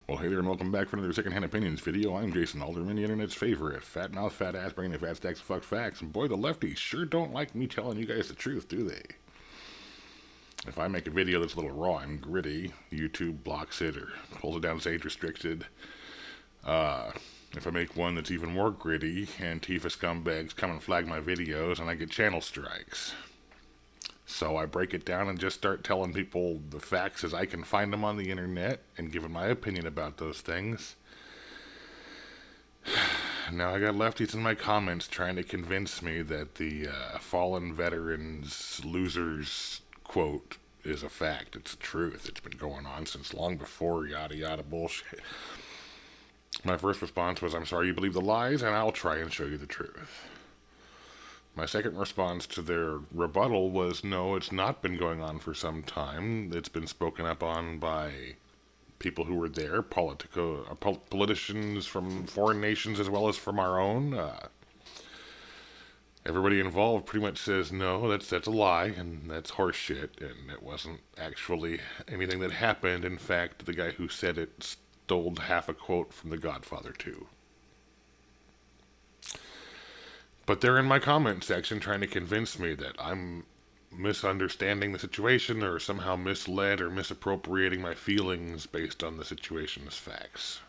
Well, hey there, and welcome back for another Secondhand Opinions video. I'm Jason Alderman, the internet's favorite fat mouth, fat ass, bringing the fat stacks of fuck facts. And boy, the lefties sure don't like me telling you guys the truth, do they? If I make a video that's a little raw and gritty, YouTube blocks it or pulls it down to age restricted. If I make one that's even more gritty, Antifa scumbags come and flag my videos, and I get channel strikes. So I break it down and just start telling people the facts as I can find them on the internet and giving my opinion about those things. Now I got lefties in my comments trying to convince me that the fallen veterans losers quote is a fact. It's the truth. It's been going on since long before yada yada bullshit. My first response was, I'm sorry you believe the lies, and I'll try and show you the truth. My second response to their rebuttal was, no, it's not been going on for some time. It's been spoken up on by people who were there, politicians from foreign nations as well as from our own. Everybody involved pretty much says, no, that's a lie, and that's horseshit, and it wasn't actually anything that happened. In fact, the guy who said it stole half a quote from The Godfather, too. But they're in my comment section trying to convince me that I'm misunderstanding the situation or somehow misled or misappropriating my feelings based on the situation's facts.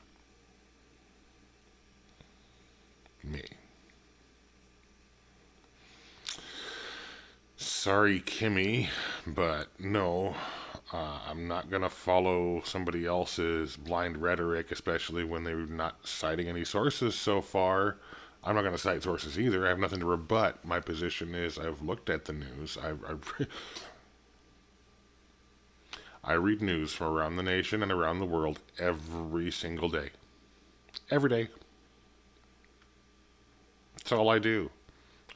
Me. Sorry, Kimmy, but no, I'm not going to follow somebody else's blind rhetoric, especially when they're not citing any sources so far. I'm not going to cite sources either. I have nothing to rebut. My position is I've looked at the news. I read news from around the nation and around the world every single day. Every day. That's all I do.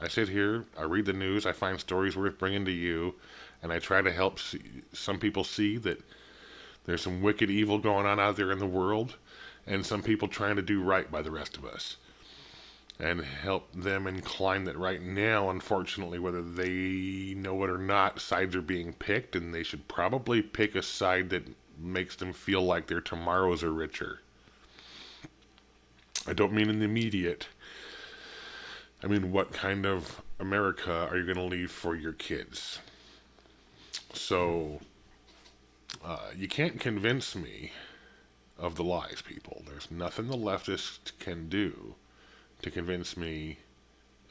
I sit here, I read the news, I find stories worth bringing to you, and I try to help some people see that there's some wicked evil going on out there in the world, and some people trying to do right by the rest of us. And help them incline that right now, unfortunately, whether they know it or not, sides are being picked, and they should probably pick a side that makes them feel like their tomorrows are richer. I don't mean in the immediate. I mean, what kind of America are you going to leave for your kids? So, you can't convince me of the lies, people. There's nothing the leftists can do to convince me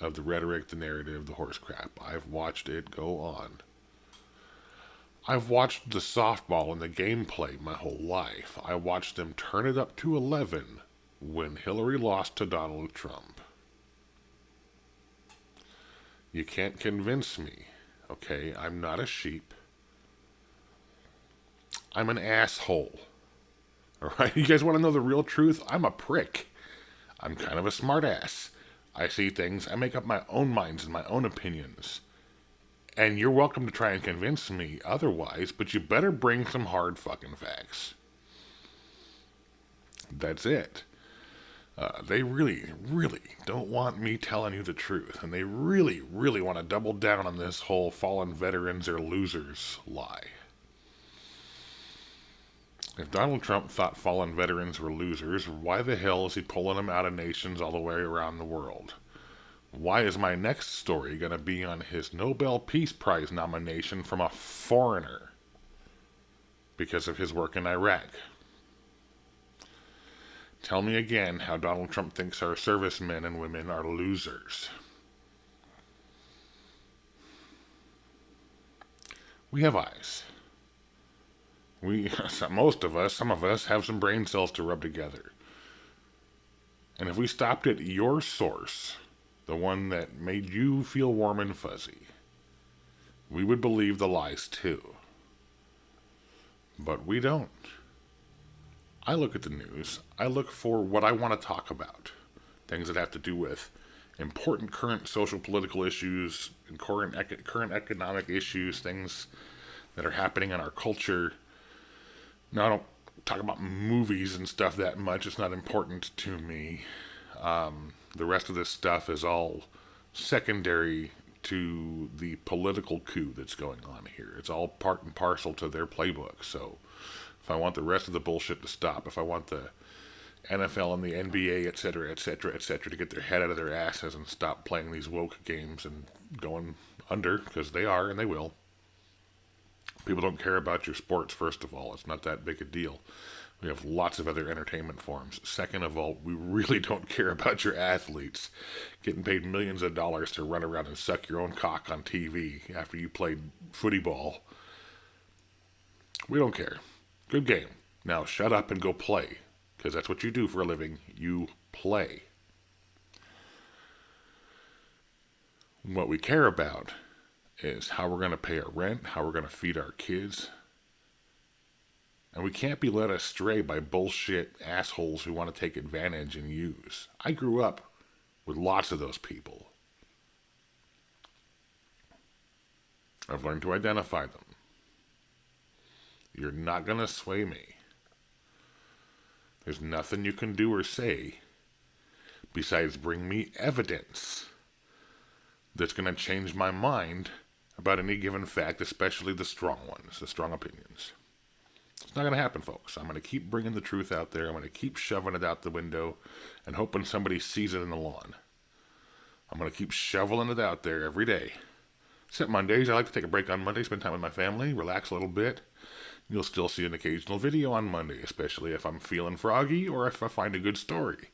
of the rhetoric, the narrative, the horse crap. I've watched it go on. I've watched the softball and the gameplay my whole life. I watched them turn it up to 11 when Hillary lost to Donald Trump. You can't convince me, okay? I'm not a sheep. I'm an asshole. Alright, you guys want to know the real truth? I'm a prick. I'm kind of a smart ass. I see things, I make up my own minds and my own opinions. And you're welcome to try and convince me otherwise, but you better bring some hard fucking facts. That's it. They really, really don't want me telling you the truth, and they really, really want to double down on this whole fallen veterans are losers lie. If Donald Trump thought fallen veterans were losers, why the hell is he pulling them out of nations all the way around the world? Why is my next story going to be on his Nobel Peace Prize nomination from a foreigner because of his work in Iraq? Tell me again how Donald Trump thinks our servicemen and women are losers. We have eyes. Most of us, some of us, have some brain cells to rub together. And if we stopped at your source, the one that made you feel warm and fuzzy, we would believe the lies too. But we don't. I look at the news. I look for what I want to talk about. Things that have to do with important current social political issues, and current economic issues, things that are happening in our culture. Now, I don't talk about movies and stuff that much. It's not important to me. The rest of this stuff is all secondary to the political coup that's going on here. It's all part and parcel to their playbook. So if I want the rest of the bullshit to stop, if I want the NFL and the NBA, et cetera, et cetera, et cetera, to get their head out of their asses and stop playing these woke games and going under, because they are and they will. People don't care about your sports, first of all. It's not that big a deal. We have lots of other entertainment forms. Second of all, we really don't care about your athletes getting paid millions of dollars to run around and suck your own cock on TV after you played footy ball. We don't care. Good game. Now shut up and go play, because that's what you do for a living. You play. What we care about is how we're going to pay our rent, how we're going to feed our kids. And we can't be led astray by bullshit assholes who want to take advantage and use. I grew up with lots of those people. I've learned to identify them. You're not going to sway me. There's nothing you can do or say besides bring me evidence that's going to change my mind about any given fact, especially the strong ones, the strong opinions. It's not going to happen, folks. I'm going to keep bringing the truth out there. I'm going to keep shoving it out the window and hoping somebody sees it in the lawn. I'm going to keep shoveling it out there every day. Except Mondays. I like to take a break on Monday, spend time with my family, relax a little bit. You'll still see an occasional video on Monday, especially if I'm feeling froggy or if I find a good story.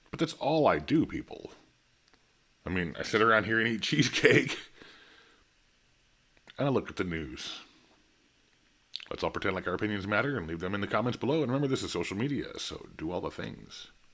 But that's all I do, people. I mean, I sit around here and eat cheesecake. And I look at the news. Let's all pretend like our opinions matter and leave them in the comments below. And remember, this is social media, so do all the things.